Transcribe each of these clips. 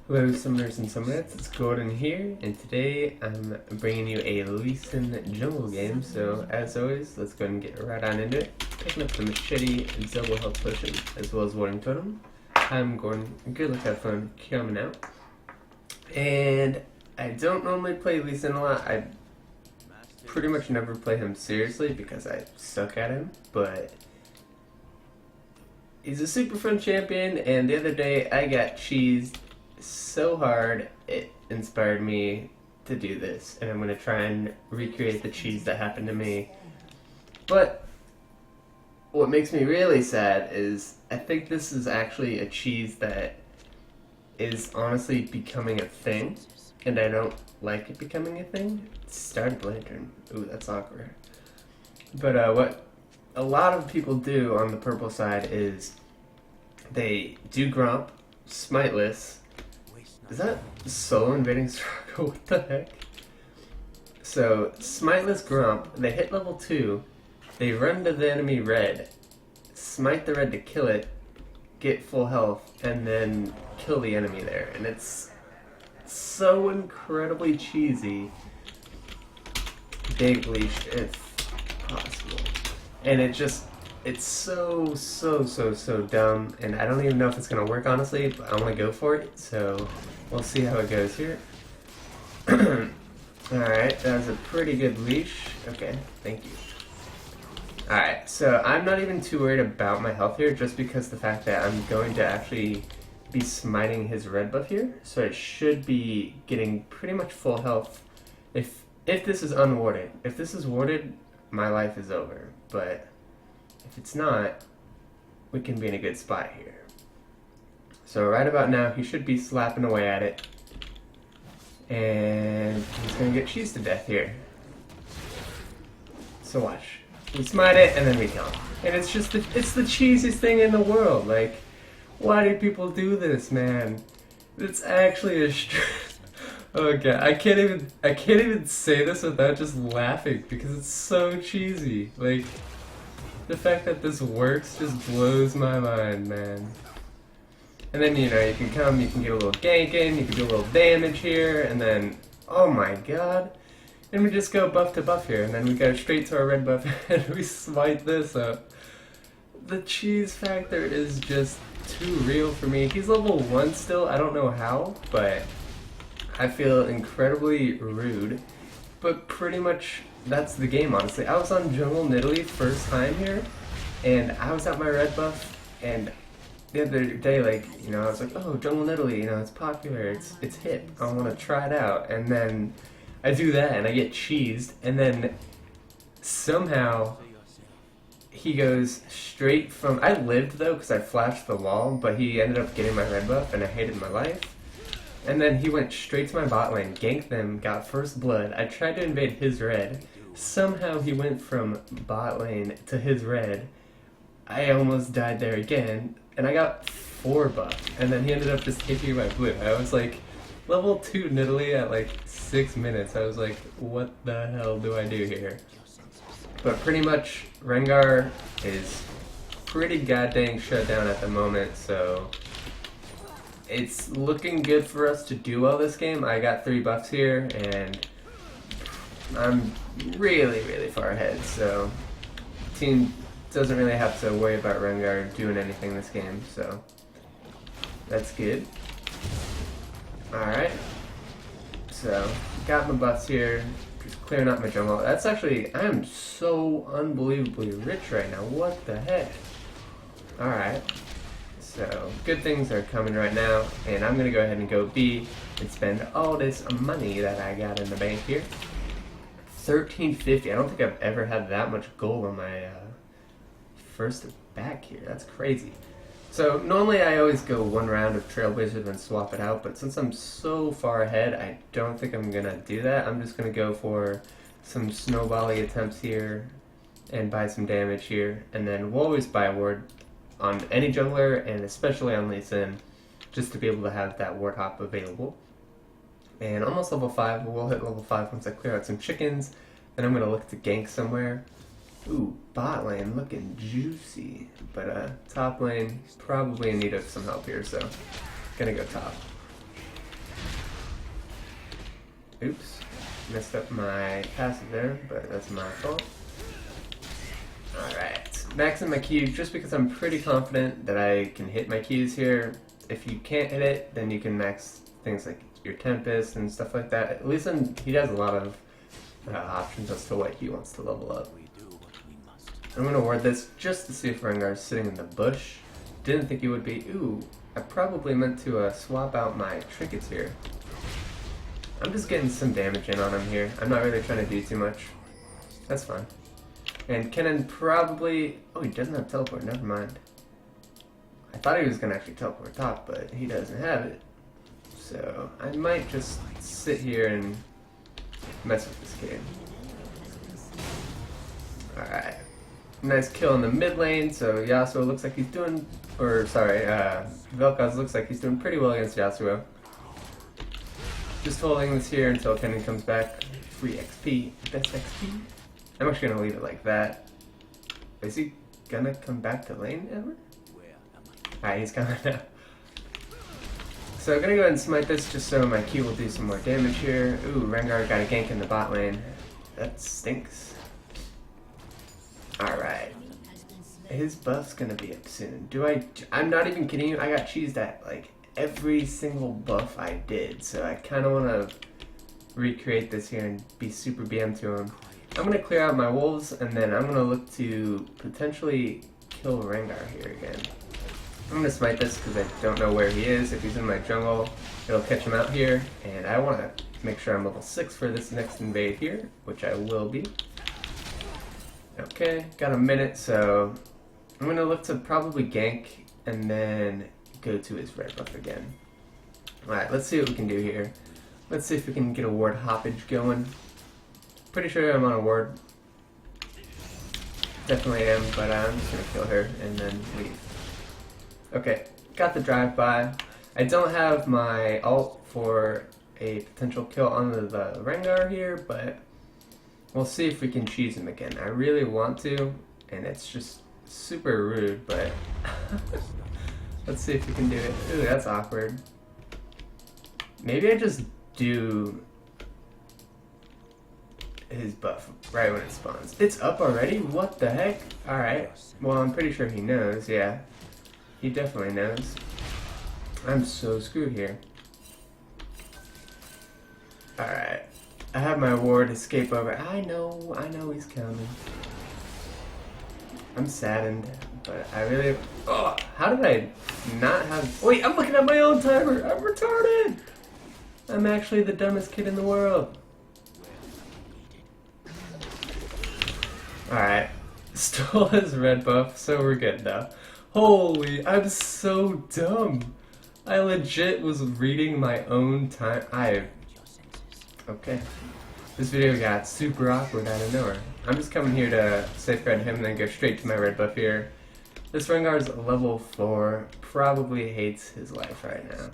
Hello summoners and summonettes, it's Gordon here, and today I'm bringing you a Leeson jungle game, so as always, let's go ahead and get right on into it. Picking up the machete and double health potion, as well as warning totem. I'm Gordon, good luck, have fun, coming out. And I don't normally play Leeson a lot, I pretty much never play him seriously because I suck at him, but he's a super fun champion, and the other day I got cheesed so hard it inspired me to do this, and I'm going to try and recreate the cheese that happened to me. But what makes me really sad is I think this is actually a cheese that is honestly becoming a thing, and I don't like it becoming a thing. Started lantern. Ooh, that's awkward. But what a lot of people do on the purple side is they do Gromp, smiteless. Is that solo invading struggle? What the heck? So, smiteless Gromp, they hit level 2, they run to the enemy red, smite the red to kill it, get full health, and then kill the enemy there. And it's so incredibly cheesy, big leash if possible. And it's so dumb, and I don't even know if it's gonna work honestly, but I wanna go for it, so we'll see how it goes here. Alright, that was a pretty good leash. Okay, thank you. Alright, so I'm not even too worried about my health here, just because the fact that I'm going to actually be smiting his red buff here, so I should be getting pretty much full health if this is unwarded. If this is warded, my life is over, but if it's not, we can be in a good spot here. So right about now, he should be slapping away at it. And he's going to get cheesed to death here. So watch. We smite it, and then we kill him. And it's just it's the cheesiest thing in the world. Like, why do people do this, man? It's actually a oh god, I can't even say this without just laughing because it's so cheesy. Like, the fact that this works just blows my mind, man. And then, you know, you can come, you can get a little gank in, you can do a little damage here, and then, oh my god. And we just go buff to buff here, and then we go straight to our red buff, and we smite this up. The cheese factor is just too real for me. He's level 1 still, I don't know how, but I feel incredibly rude. But pretty much, that's the game, honestly. I was on Jungle Nidalee first time here, and I was at my red buff, and the other day, like, you know, I was like, oh, Jungle Nidalee, you know, it's popular, it's hip, I want to try it out, and then I do that, and I get cheesed, and then somehow he goes straight from, I lived though, because I flashed the wall, but he ended up getting my red buff, and I hated my life. And then he went straight to my bot lane, ganked them, got first blood. I tried to invade his red. Somehow he went from bot lane to his red. I almost died there again, and I got 4 buff. And then he ended up just taking my blue. I was like, level 2 Nidalee at like 6 minutes. I was like, what the hell do I do here? But pretty much, Rengar is pretty goddamn shut down at the moment, so it's looking good for us to do well this game. I got 3 buffs here, and I'm really far ahead, so team doesn't really have to worry about Rengar doing anything this game, so that's good. Alright, so got my buffs here, just clearing up my jungle. That's actually, I am so unbelievably rich right now, what the heck? Alright. So, good things are coming right now, and I'm going to go ahead and go B and spend all this money that I got in the bank here. 1350. I don't think I've ever had that much gold on my first back here. That's crazy. So, normally I always go 1 round of Trailblazer then swap it out, but since I'm so far ahead, I don't think I'm going to do that. I'm just going to go for some snowballing attempts here and buy some damage here, and then we'll always buy a ward on any jungler, and especially on Leeson, just to be able to have that ward hop available. And almost level 5, we'll hit level 5 once I clear out some chickens, then I'm going to look to gank somewhere. Ooh, bot lane looking juicy, but top lane probably in need of some help here, so gonna go top. Oops. Messed up my passive there, but that's my fault. Alright. Maxing my Q just because I'm pretty confident that I can hit my Qs here. If you can't hit it, then you can max things like your Tempest and stuff like that. At least he has a lot of options as to what he wants to level up. I'm going to ward this just to see if Rengar's sitting in the bush. Didn't think he would be. Ooh, I probably meant to swap out my trinkets here. I'm just getting some damage in on him here. I'm not really trying to do too much. That's fine. And Kennen probably... Oh, he doesn't have teleport. Never mind. I thought he was going to actually teleport top, but he doesn't have it. So I might just sit here and mess with this kid. Alright. Nice kill in the mid lane, so Yasuo looks like he's doing... Or, sorry, Vel'Koz looks like he's doing pretty well against Yasuo. Just holding this here until Kennen comes back. Free XP. Best XP. I'm actually going to leave it like that. Is he going to come back to lane ever? Alright, he's coming now. So I'm going to go ahead and smite this just so my Q will do some more damage here. Ooh, Rengar got a gank in the bot lane. That stinks. Alright. His buff's going to be up soon. I'm not even kidding you. I got cheesed at like every single buff I did. So I kind of want to recreate this here and be super BM to him. I'm going to clear out my wolves, and then I'm going to look to potentially kill Rengar here again. I'm going to smite this because I don't know where he is. If he's in my jungle, it'll catch him out here. And I want to make sure I'm level 6 for this next invade here, which I will be. Okay, got a minute, so I'm going to look to probably gank and then go to his red buff again. Alright, let's see what we can do here. Let's see if we can get a ward hoppage going. Pretty sure I'm on a ward. Definitely am, but I'm just gonna kill her and then leave. Okay, got the drive-by. I don't have my ult for a potential kill on the Rengar here, but we'll see if we can cheese him again. I really want to, and it's just super rude, but let's see if we can do it. Ooh, that's awkward. Maybe I just do his buff right when it spawns. It's up already? What the heck? Alright. Well, I'm pretty sure he knows, yeah. He definitely knows. I'm so screwed here. Alright. I have my ward escape over. I know he's coming. I'm saddened, but I really... Oh, how did I not have... Wait, I'm looking at my own timer! I'm retarded! I'm actually the dumbest kid in the world. Alright, stole his red buff, so we're good though. Holy, I'm so dumb. I legit was reading my own time. Okay. This video got super awkward out of nowhere. I'm just coming here to safeguard him and then go straight to my red buff here. This Rengar's level 4, probably hates his life right now.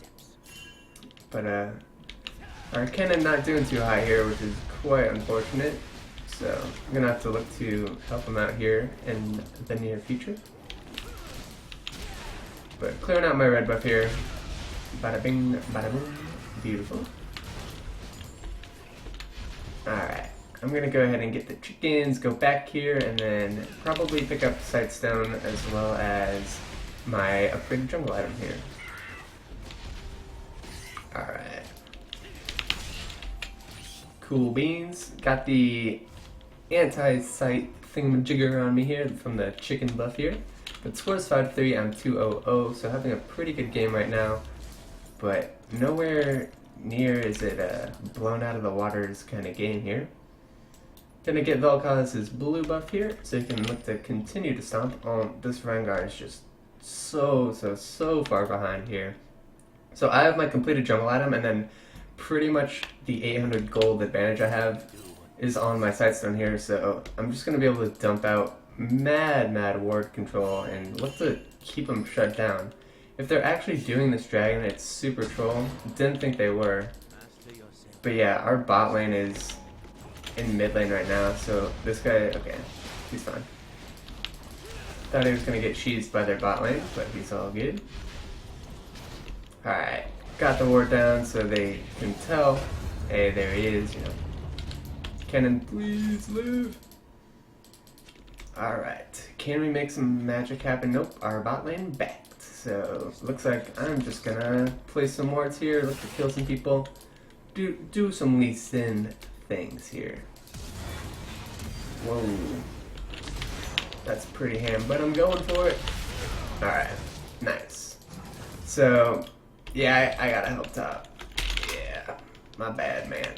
But our Kennen not doing too high here, which is quite unfortunate. So I'm gonna have to look to help him out here in the near future. But clearing out my red buff here. Bada bing, bada boom. Beautiful. Alright. I'm gonna go ahead and get the chickens, go back here, and then probably pick up Sightstone as well as my upgraded jungle item here. Alright. Cool beans. Got the anti-sight thingamajigger on me here from the chicken buff here. But score's 5-3, I'm 2-0-0, so having a pretty good game right now. But nowhere near is it a blown out of the waters kind of game here. Gonna get Vel'Koz's blue buff here, so you can look to continue to stomp. Oh, this Rengar is just so far behind here. So I have my completed jungle item, and then pretty much the 800 gold advantage I have is on my Sightstone here, so I'm just going to be able to dump out mad ward control and look to keep them shut down. If they're actually doing this dragon, it's super troll. Didn't think they were. But yeah, our bot lane is in mid lane right now, so this guy, okay, he's fine. Thought he was going to get cheesed by their bot lane, but he's all good. Alright, got the ward down so they can tell. Hey, there he is, you know. Cannon, please live. Alright, can we make some magic happen? Nope, our bot lane backed. So, looks like I'm just gonna play some wards here, look to kill some people. Do some Lee Sin things here. Whoa. That's pretty ham, but I'm going for it. Alright, nice. So, yeah, I gotta help top. Yeah, my bad, man.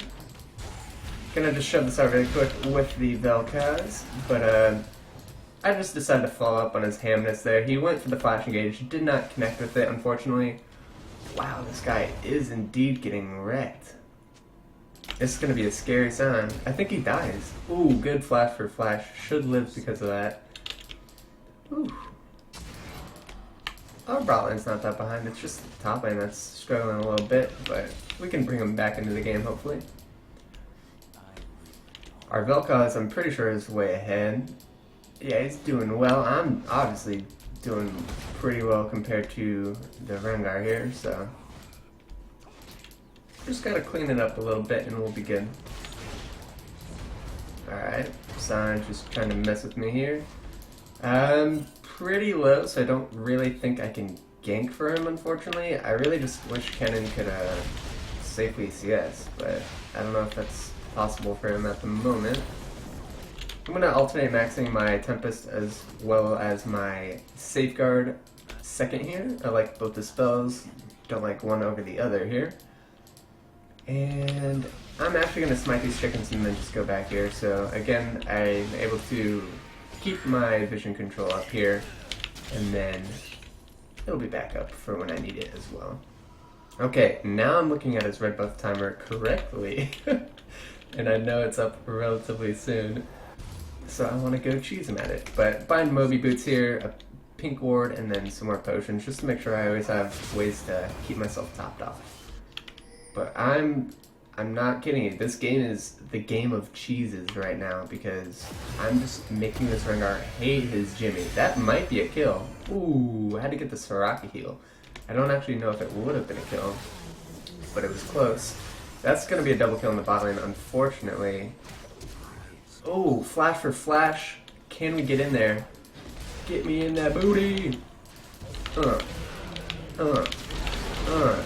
Gonna just shove this out really quick with the Vel'Koz, but I just decided to follow up on his hamness there. He went for the flash engage, did not connect with it, unfortunately. Wow, this guy is indeed getting wrecked. This is gonna be a scary sign. I think he dies. Ooh, good flash for flash. Should live because of that. Ooh. Our bot lane's not that behind, it's just the top lane that's struggling a little bit, but we can bring him back into the game, hopefully. Our Vel'Koz, I'm pretty sure, is way ahead. Yeah, he's doing well. I'm obviously doing pretty well compared to the Rengar here, so... just gotta clean it up a little bit and we'll be good. Alright, San's just trying to mess with me here. Pretty low, so I don't really think I can gank for him, unfortunately. I really just wish Kennen could safely CS, but I don't know if that's possible for him at the moment. I'm going to alternate maxing my Tempest as well as my Safeguard second here. I like both the spells, don't like one over the other here. And I'm actually going to smite these chickens and then just go back here. So again, I'm able to keep my vision control up here, and then it'll be back up for when I need it as well. Okay, now I'm looking at his red buff timer correctly, and I know it's up relatively soon, so I want to go cheese him at it. But bind Moby Boots here, a pink ward, and then some more potions, just to make sure I always have ways to keep myself topped off. But I'm not kidding you, this game is the game of cheeses right now, because I'm just making this Rengar hate his Jimmy. That might be a kill. Ooh, I had to get the Soraka heal. I don't actually know if it would have been a kill, but it was close. That's going to be a double kill in the bot lane, unfortunately. Oh, flash for flash. Can we get in there? Get me in that booty! Is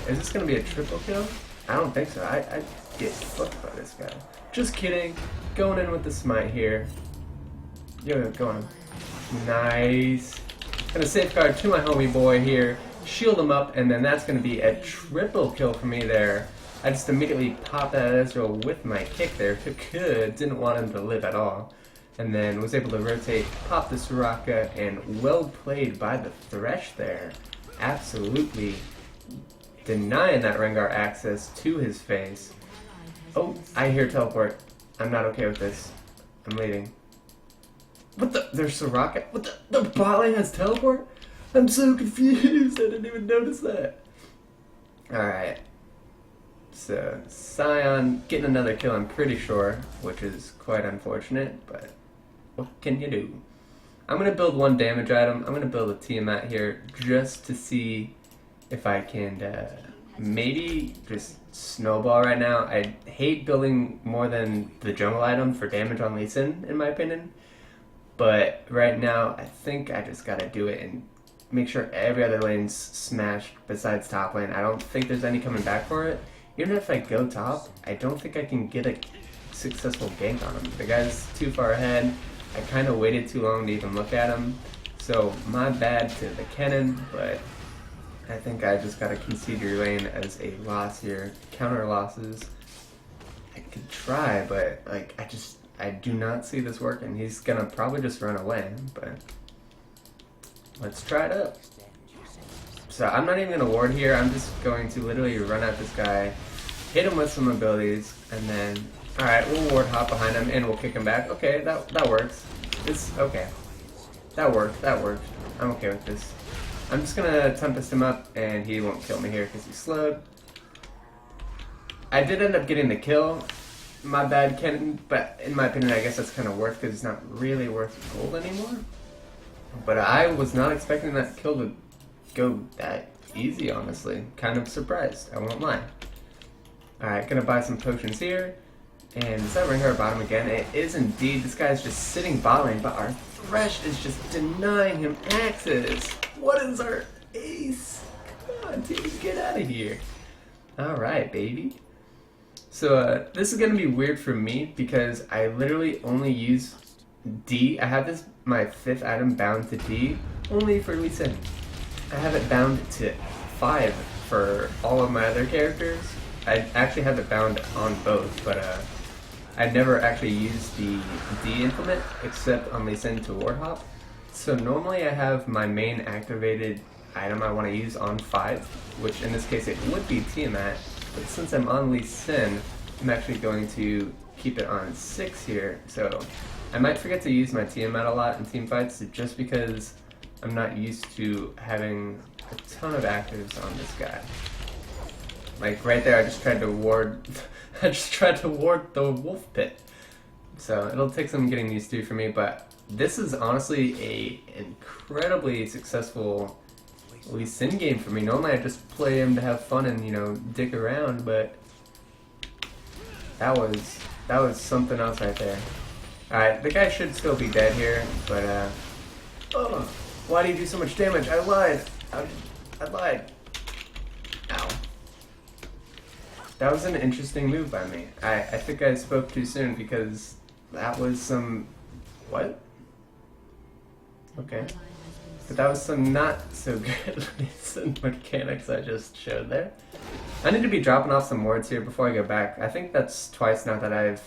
this going to be a triple kill? I don't think so. I get fucked by this guy. Just kidding. Going in with the smite here. Yo, go on. Nice. Gonna safeguard to my homie boy here. Shield him up, and then that's gonna be a triple kill for me there. I just immediately popped that Ezreal with my kick there. Didn't want him to live at all. And then was able to rotate, pop the Soraka, and well played by the Thresh there. Absolutely denying that Rengar access to his face. Oh, I hear teleport. I'm not okay with this. I'm leaving. What the? There's Soraka? What the bot lane has teleport? I'm so confused. I didn't even notice that. Alright. So, Sion getting another kill, I'm pretty sure, which is quite unfortunate, but what can you do? I'm going to build one damage item. I'm going to build a Tiamat here just to see if I can maybe just snowball right now. I hate building more than the jungle item for damage on Lee Sin, in my opinion. But right now, I think I just gotta do it and make sure every other lane's smashed besides top lane. I don't think there's any coming back for it. Even if I go top, I don't think I can get a successful gank on him. The guy's too far ahead. I kind of waited too long to even look at him. So my bad to the Kennen, but I think I just gotta concede your lane as a loss here. Counter losses. I could try, but like I do not see this working. He's gonna probably just run away, but let's try it up. So I'm not even gonna ward here. I'm just going to literally run at this guy, hit him with some abilities, and then alright, we'll ward hop behind him and we'll kick him back. Okay, that works. Okay. That worked. I'm okay with this. I'm just gonna Tempest him up, and he won't kill me here because he's slowed. I did end up getting the kill. My bad, Ken, but in my opinion, I guess that's kind of worth because it's not really worth gold anymore. But I was not expecting that kill to go that easy, honestly. Kind of surprised, I won't lie. Alright, gonna buy some potions here. And is that Rengar bottom again? It is indeed. This guy's just sitting bot lane, but our Thresh is just denying him access. What is our ace? Come on, dude, get out of here. Alright, baby. So this is gonna be weird for me because I literally only use D. I have this, my 5th item bound to D, only for Lee Sin. I have it bound to 5 for all of my other characters. I actually have it bound on both, but I never actually used the D implement except on Lee Sin to ward hop. So normally I have my main activated item I want to use on 5, which in this case it would be Tiamat, but since I'm on Lee Sin, I'm actually going to keep it on 6 here. So I might forget to use my Tiamat a lot in team fights just because I'm not used to having a ton of actives on this guy. Like right there, I just tried to ward the wolf pit. So it'll take some getting used to for me, but this is honestly a incredibly successful Lee Sin game for me. Normally I just play him to have fun and, you know, dick around, but that was something else right there. Alright, the guy should still be dead here, but oh, why do you do so much damage? I lied. I lied. Ow. That was an interesting move by me. I think I spoke too soon because that was some... What? Okay. But that was some not so good mechanics I just showed there. I need to be dropping off some wards here before I go back. I think that's twice now that I've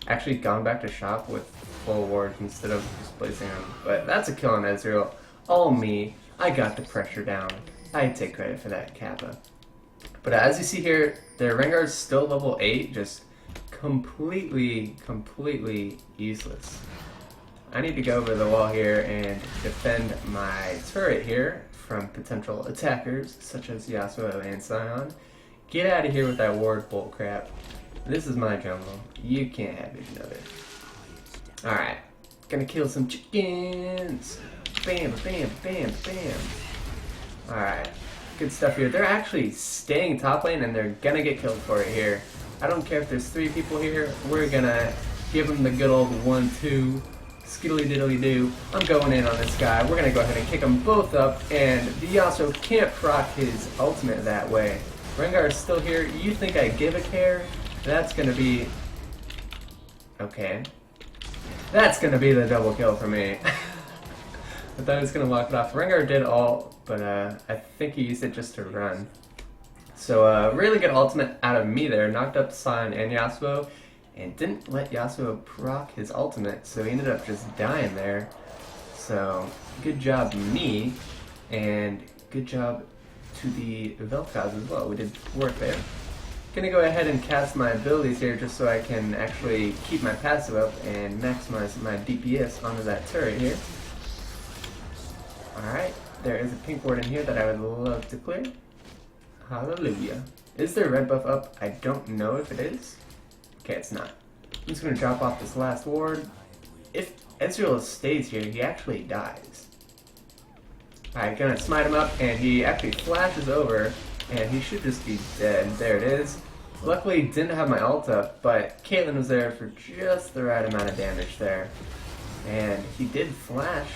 actually gone back to shop with full wards instead of just placing them. But that's a kill on Ezreal. All me. I got the pressure down. I take credit for that, Kappa. But as you see here, their Rengar is still level 8, just completely useless. I need to go over the wall here and defend my turret here from potential attackers such as Yasuo and Sion. Get out of here with that ward bull crap. This is my jungle. You can't have it another. Alright, gonna kill some chickens. Bam, bam, bam, bam. Alright, good stuff here. They're actually staying top lane and they're gonna get killed for it here. I don't care if there's 3 people here. We're gonna give them the good old 1-2. Skiddly diddly do. I'm going in on this guy. We're gonna go ahead and kick them both up, and the Yasuo can't proc his ultimate that way. Rengar is still here. You think I give a care? That's gonna be... Okay. That's gonna be the double kill for me. I thought he was gonna walk it off. Rengar did all, but I think he used it just to run. So really good ultimate out of me there. Knocked up Sion and Yasuo, and didn't let Yasuo proc his ultimate, so he ended up just dying there. So good job me, and good job to the Vel'Koz as well. We did work there. Gonna go ahead and cast my abilities here just so I can actually keep my passive up and maximize my DPS onto that turret here. Alright, there is a pink ward in here that I would love to clear. Hallelujah. Is there a red buff up? I don't know if it is. Okay, it's not. I'm just gonna drop off this last ward. If Ezreal stays here, he actually dies. Alright, gonna smite him up, and he actually flashes over, and he should just be dead. There it is. Luckily, didn't have my ult up, but Caitlyn was there for just the right amount of damage there. And he did flash,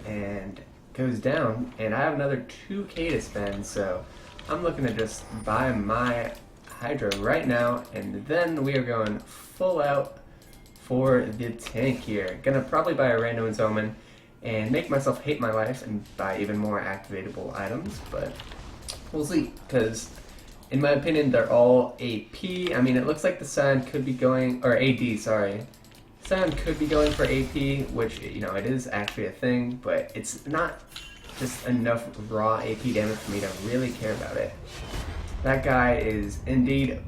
and goes down, and I have another 2k to spend, so I'm looking to just buy my Hydra right now, and then we are going full out for the tank here. Gonna probably buy a Randuin's Omen and make myself hate my life and buy even more activatable items, but we'll see, because in my opinion they're all AP. I mean, it looks like the Sion could be going, or AD, sorry. Sion could be going for AP, which, you know, it is actually a thing, but it's not just enough raw AP damage for me to really care about it. That guy is indeed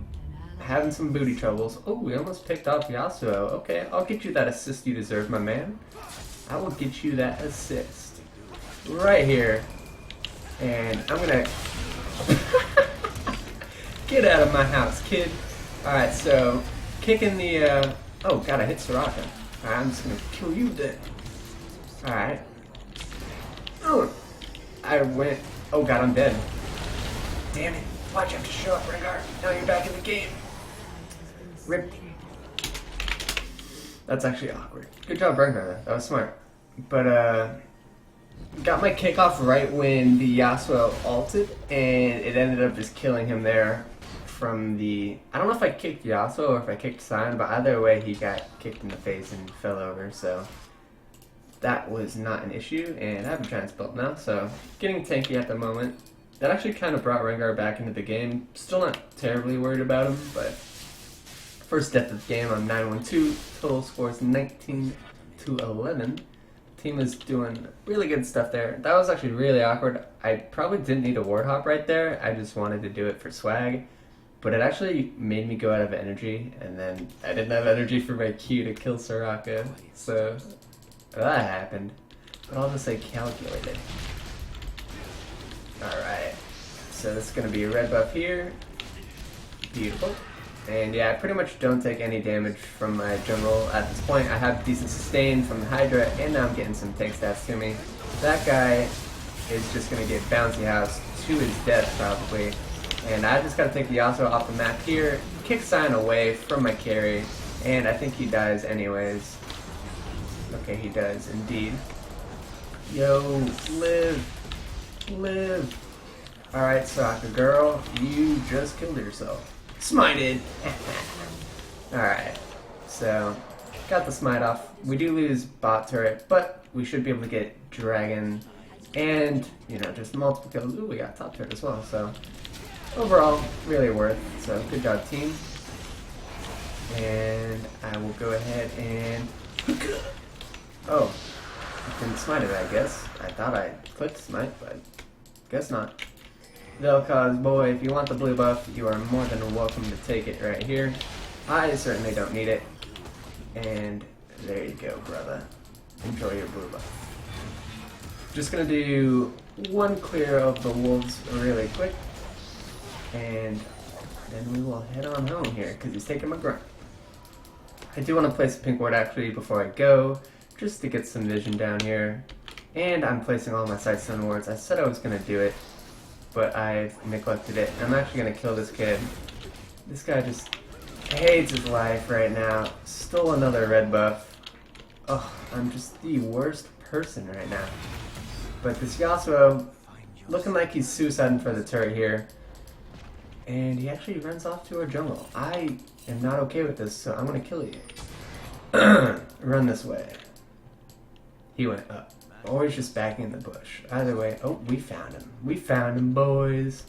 having some booty troubles. Oh, we almost picked off Yasuo. Okay, I'll get you that assist you deserve, my man. I will get you that assist. Right here. And I'm gonna... Get out of my house, kid. Alright, so, kicking the, Oh, God, I hit Soraka. Alright, I'm just gonna kill you then. Alright. Oh! I went... Oh, God, I'm dead. Damn it. Why'd you have to show up, Rengar? Now you're back in the game. Rip. That's actually awkward. Good job, Rengar. That was smart. But, got my kickoff right when the Yasuo ulted, and it ended up just killing him there from the... I don't know if I kicked Yasuo or if I kicked Sion, but either way, he got kicked in the face and fell over, so... That was not an issue, and I have a Giants built now, so getting tanky at the moment. That actually kind of brought Rengar back into the game. Still not terribly worried about him, but... First death of the game, I'm 9-1-2. Total score is 19-11. Team is doing really good stuff there. That was actually really awkward. I probably didn't need a ward hop right there. I just wanted to do it for swag. But it actually made me go out of energy, and then I didn't have energy for my Q to kill Soraka. So that happened. But I'll just say calculated. Alright. So this is going to be a red buff here. Beautiful. And yeah, I pretty much don't take any damage from my general at this point. I have decent sustain from the Hydra, and now I'm getting some tank stats to me. That guy is just going to get bouncy house to his death, probably. And I just got to take the Yasuo off the map here, kick Sion away from my carry, and I think he dies anyways. Okay, he does indeed. Yo, live. Live. Alright, Soraka girl, you just killed yourself. Smited! Alright, so got the smite off. We do lose bot turret, but we should be able to get dragon and, you know, just multiple kills. Ooh, we got top turret as well, so overall, really worth. So good job, team. And I will go ahead and... Oh, I didn't smite it, I guess. I thought I clicked smite, but guess not. Vel'Koz, boy, if you want the blue buff, you are more than welcome to take it right here. I certainly don't need it. And there you go, brother. Enjoy your blue buff. Just gonna do one clear of the wolves really quick. And then we will head on home here, because he's taking my grunt. I do want to place a pink ward actually before I go, just to get some vision down here. And I'm placing all my sidestone wards. I said I was going to do it, but I've neglected it. I'm actually going to kill this kid. This guy just hates his life right now. Stole another red buff. Oh, I'm just the worst person right now. But this Yasuo, looking like he's suiciding for the turret here. And he actually runs off to our jungle. I am not okay with this, so I'm going to kill you. Run this way. He went up. Or he's just backing in the bush. Either way. Oh, we found him. We found him, boys.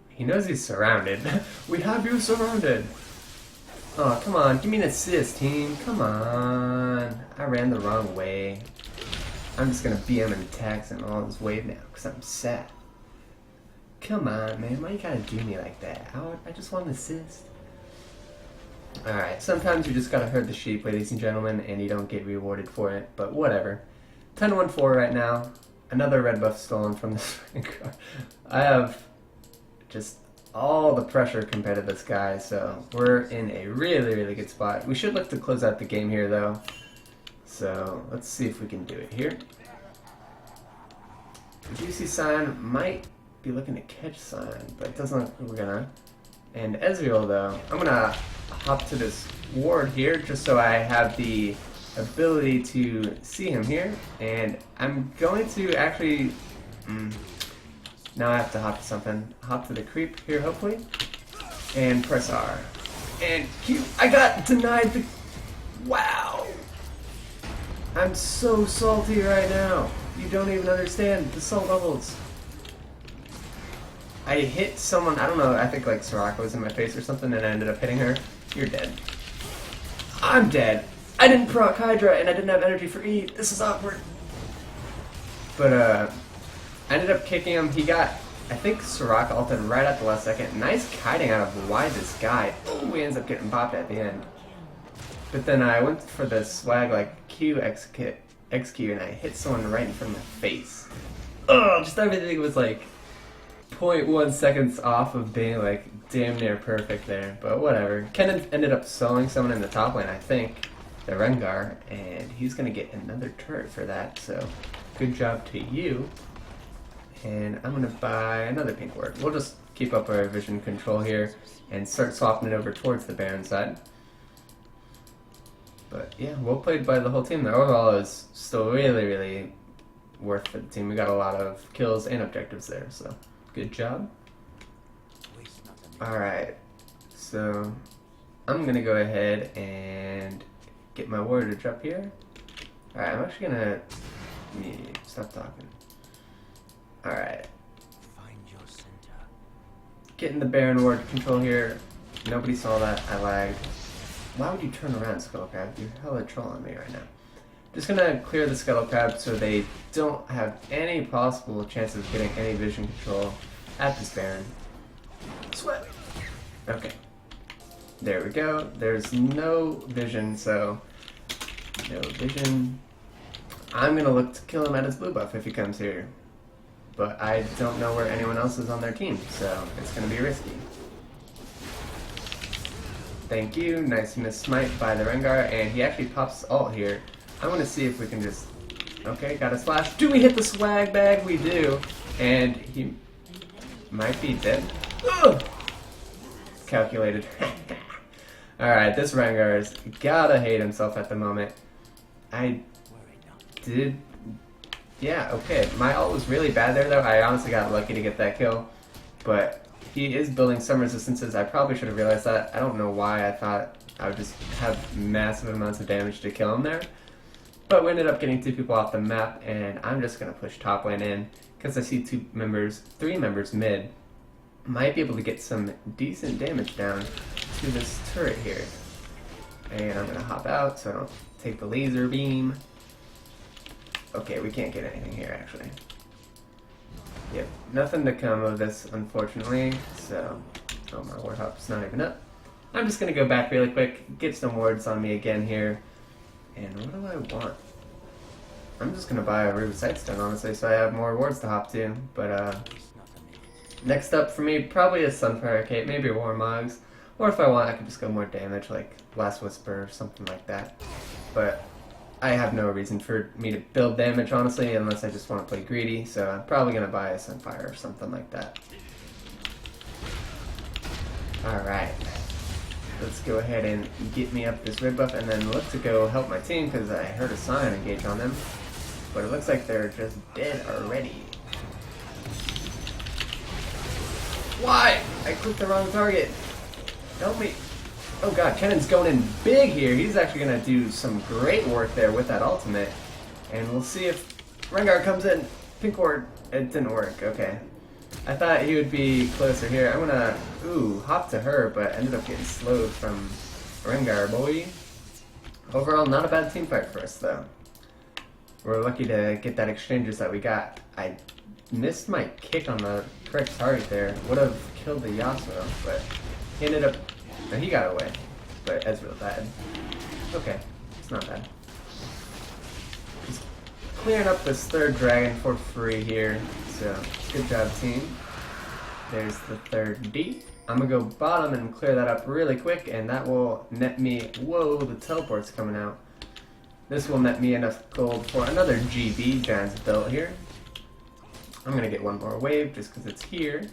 He knows he's surrounded. We have you surrounded. Oh, come on. Give me an assist, team. Come on. I ran the wrong way. I'm just going to BM and tax him all his wave now because I'm sad. Come on, man. Why you gotta do me like that? I just want an assist. Alright, sometimes you just gotta herd the sheep, ladies and gentlemen, and you don't get rewarded for it, but whatever. 10-1-4 right now. Another red buff stolen from this Rengar. I have just all the pressure compared to this guy, so we're in a really, really good spot. We should look to close out the game here, though. So, let's see if we can do it here. Juicy Sign might be looking to catch Sion, but it doesn't look like we're gonna. And Ezreal, though, I'm gonna hop to this ward here just so I have the ability to see him here. And I'm going to actually. Now I have to hop to something. Hop to the creep here, hopefully. And press R. And Q. I got denied the. Wow! I'm so salty right now. You don't even understand the salt levels. I hit someone, I don't know, I think like Soraka was in my face or something and I ended up hitting her. You're dead. I'm dead. I didn't proc Hydra and I didn't have energy for E. This is awkward. But I ended up kicking him. He got, I think Soraka ulted right at the last second. Nice kiting out of why this guy. Oh, he ends up getting popped at the end. But then I went for the swag like Q, XQ, and I hit someone right in front of my face. Oh, just everything was like 0.1 seconds off of being like damn near perfect there, but whatever. Ken ended up soloing someone in the top lane, I think, the Rengar, and he's gonna get another turret for that, so good job to you. And I'm gonna buy another pink ward. We'll just keep up our vision control here and start swapping it over towards the Baron side. But yeah, well played by the whole team there. Overall, it was still really worth for the team. We got a lot of kills and objectives there, so good job. Alright, so I'm gonna go ahead and get my warrior to drop here. Alright, I'm actually gonna stop talking. Alright. Getting the Baron ward control here. Nobody saw that. I lagged. Why would you turn around, Scuttle Crab? You're hella trolling me right now. Just gonna clear the Scuttle Crab so they don't have any possible chance of getting any vision control at this Baron. Sweat! Okay. There we go. There's no vision, so no vision. I'm gonna look to kill him at his blue buff if he comes here. But I don't know where anyone else is on their team, so it's gonna be risky. Thank you. Nice miss smite by the Rengar, and he actually pops ult here. I want to see if we can just... Okay, got a splash. Do we hit the swag bag? We do. And he might be dead. Ugh! Calculated. Alright, this Rengar's gotta hate himself at the moment. I did... Yeah, okay. My ult was really bad there, though. I honestly got lucky to get that kill. But he is building some resistances. I probably should have realized that. I don't know why I thought I would just have massive amounts of damage to kill him there. But we ended up getting 2 people off the map, and I'm just going to push top lane in because I see 3 members mid. Might be able to get some decent damage down to this turret here. And I'm going to hop out so I don't take the laser beam. Okay, we can't get anything here, actually. Yep, nothing to come of this, unfortunately. So, oh, my ward hop's not even up. I'm just going to go back really quick, get some wards on me again here. And what do I want? I'm just going to buy a Ruby Sightstone, honestly, so I have more wards to hop to. But, next up for me, probably a Sunfire Cape, maybe a Warmogs. Or if I want, I could just go more damage, like Blast Whisper or something like that. But I have no reason for me to build damage, honestly, unless I just want to play greedy, so I'm probably going to buy a Sunfire or something like that. Alright. Let's go ahead and get me up this red buff, and then look to go help my team, because I heard a Scion engage on them. But it looks like they're just dead already. Why? I clicked the wrong target. Help me. Oh god, Kennan's going in big here. He's actually going to do some great work there with that ultimate. And we'll see if Rengar comes in. Pink ward. It didn't work. Okay. I thought he would be closer here. I'm going to, hop to her, but ended up getting slowed from Rengar, boy. Overall, not a bad team fight for us, though. We're lucky to get that exchanges that we got. I missed my kick on the correct target there. Would have killed the Yasuo, but he ended up... No, he got away, but Ezreal died. Okay, it's not bad. Just clearing up this third dragon for free here, so good job, team. There's the third D. I'm gonna go bottom and clear that up really quick, and that will net me... Whoa, the teleport's coming out. This will net me enough gold for another GB Giants built here. I'm gonna get one more wave just because it's here.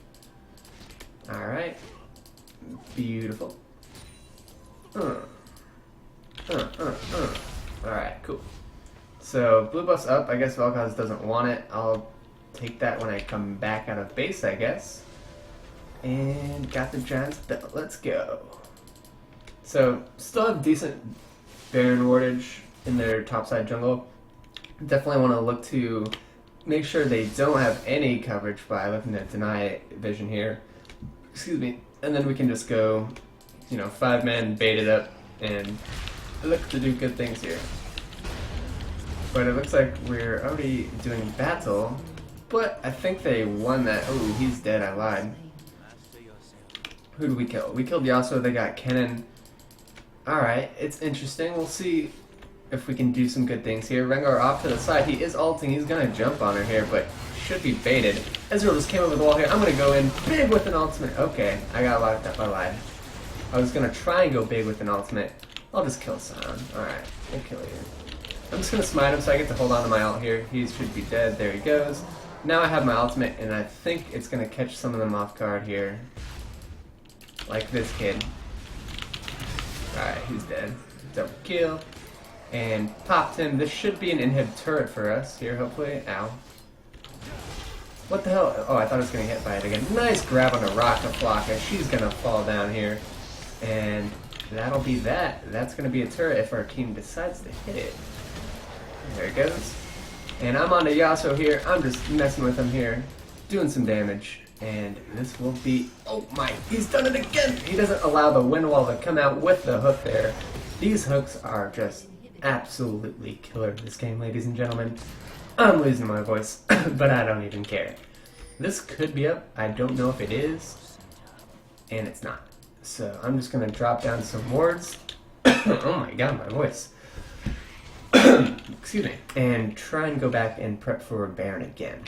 Alright. Beautiful. Alright, cool. So, blue buff's up. I guess Vel'Koz doesn't want it. I'll take that when I come back out of base, I guess. And got the Giants built. Let's go. So, still have decent Baron wardage in their topside jungle. Definitely want to look to make sure they don't have any coverage by looking to deny vision here. Excuse me. And then we can just go, 5-man bait it up and look to do good things here. But it looks like we're already doing battle, but I think they won that. Oh, he's dead. I lied. Who did we kill? We killed Yasuo. They got Kennen. Alright, it's interesting. We'll see if we can do some good things here. Rengar off to the side. He is ulting. He's going to jump on her here, but should be baited. Ezreal just came over the wall here. I'm going to go in big with an ultimate. Okay, I got locked up. I lied. I was going to try and go big with an ultimate. I'll just kill Sion. Alright, we'll kill you. I'm just going to smite him so I get to hold on to my ult here. He should be dead. There he goes. Now I have my ultimate, and I think it's gonna catch some of them off guard here. Like this kid. Alright, he's dead. Double kill. And popped him. This should be an inhib turret for us here, hopefully. Ow. What the hell? Oh, I thought I was going to get hit by it again. Nice grab on a Rocket Flocka. She's going to fall down here. And that'll be that. That's going to be a turret if our team decides to hit it. There it goes. And I'm on to Yasuo here. I'm just messing with him here. Doing some damage. And this will be... Oh my, he's done it again! He doesn't allow the wind wall to come out with the hook there. These hooks are just absolutely killer in this game, ladies and gentlemen. I'm losing my voice, but I don't even care. This could be up. I don't know if it is. And it's not. So I'm just going to drop down some wards. Oh my god, my voice. Excuse me. And try and go back and prep for a Baron again.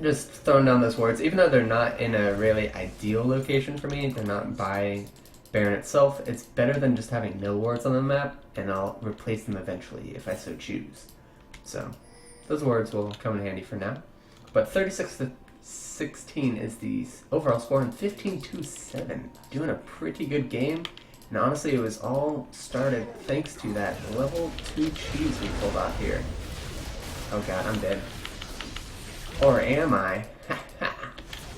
Just throwing down those wards, even though they're not in a really ideal location for me, they're not by Baron itself, it's better than just having mill wards on the map, and I'll replace them eventually if I so choose. So, those wards will come in handy for now. But 36-16 is the overall score, and 15-7. Doing a pretty good game, and honestly it was all started thanks to that level 2 cheese we pulled off here. Oh god, I'm dead. Or am I?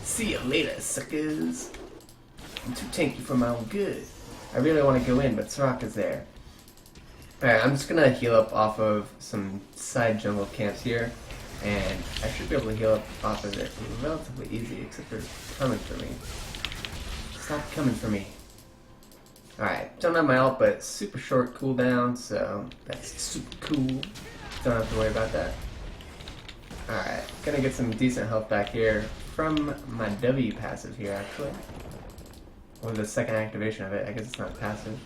See you later, suckers. I'm too tanky for my own good. I really want to go in, but Soraka's there. Alright, I'm just gonna heal up off of some side jungle camps here. And I should be able to heal up off of it relatively easy, except they're coming for me. Stop coming for me. Alright, don't have my ult, but super short cooldown, so that's super cool. Don't have to worry about that. Alright, gonna get some decent health back here from my W passive here, actually. Or the second activation of it. I guess it's not passive.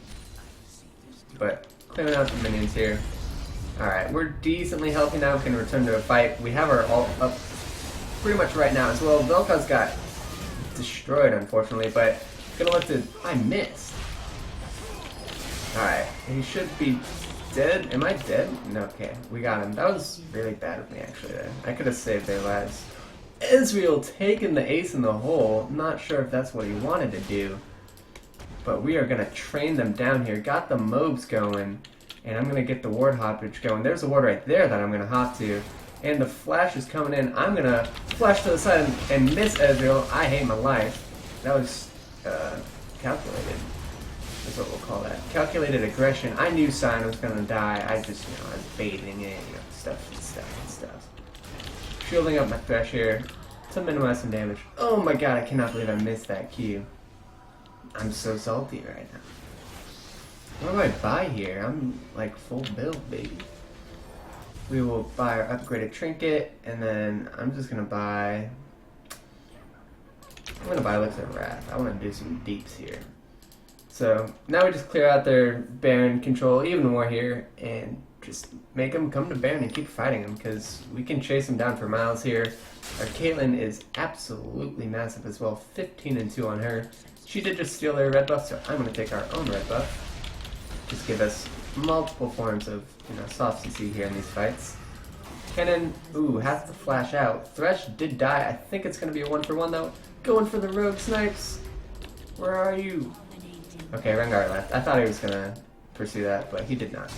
But clearing out the minions here. Alright, we're decently healthy now. We can return to a fight. We have our ult up pretty much right now as well. Vel'Koz got destroyed, unfortunately, but gonna look to... I missed. Alright, he should be dead. Am I dead? No, okay. We got him. That was really bad of me, actually, there. I could have saved their lives. Israel taking the ace in the hole. Not sure if that's what he wanted to do. But we are going to train them down here. Got the mobs going. And I'm going to get the ward hoppage going. There's a ward right there that I'm going to hop to. And the flash is coming in. I'm going to flash to the side and miss Ezreal. I hate my life. That was calculated. That's what we'll call that. Calculated aggression. I knew Sion was going to die. I just, I was baiting it. Stuff and stuff and stuff. Shielding up my Thresh here to minimize some damage. Oh my god, I cannot believe I missed that Q. I'm so salty right now. What do I buy here? I'm like full build, baby. We will buy our upgraded trinket, and then I'm just gonna buy... I'm gonna buy Elixir of Wrath. I want to do some deeps here. So, now we just clear out their Baron control even more here, and just make them come to Baron and keep fighting them, because we can chase them down for miles here. Our Caitlyn is absolutely massive as well, 15-2 on her. She did just steal their red buff, so I'm going to take our own red buff. Just give us multiple forms of, soft CC here in these fights. Kennen, ooh, has to flash out. Thresh did die. I think it's going to be a 1-for-1 though. Going for the rogue snipes. Where are you? Okay, Rengar left. I thought he was going to pursue that, but he did not.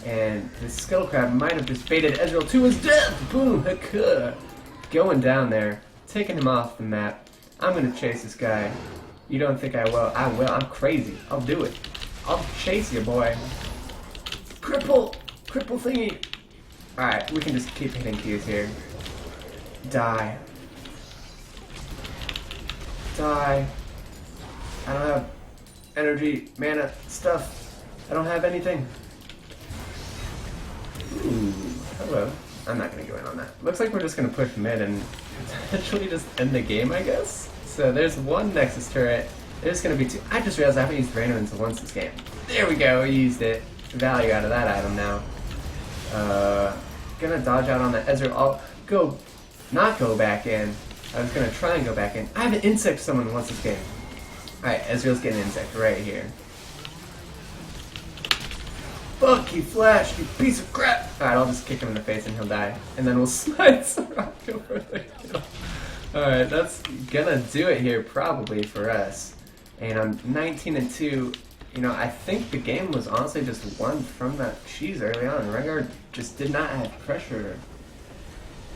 And the Scuttle Crab might have just baited Ezreal to his death! Boom! Haka! Going down there, taking him off the map. I'm gonna chase this guy. You don't think I will? I will. I'm crazy. I'll do it. I'll chase you, boy. Cripple! Cripple thingy! Alright, we can just keep hitting Qs here. Die. Die. I don't have energy, mana, stuff. I don't have anything. Ooh, hello. I'm not going to go in on that. Looks like we're just going to push mid and potentially just end the game, I guess. So there's one Nexus turret. There's going to be two. I just realized I haven't used Random once this game. There we go, we used it. Value out of that item now. Gonna dodge out on the Ezreal. I'll go, not go back in. I was going to try and go back in. I have an insect someone once this game. Alright, Ezreal's getting an insect right here. Fuck, you flashed, you piece of crap! Alright, I'll just kick him in the face and he'll die. And then we'll smite Soraka for the kill. Alright, that's gonna do it here probably for us. And I'm 19-2. You know, I think the game was honestly just won from that cheese early on. Rengar just did not have pressure.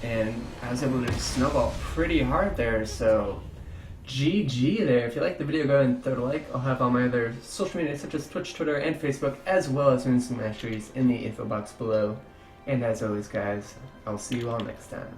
And I was able to snowball pretty hard there, so GG there. If you liked the video, go ahead and throw it a like. I'll have all my other social media such as Twitch, Twitter, and Facebook, as well as some Masteries in the info box below. And as always, guys, I'll see you all next time.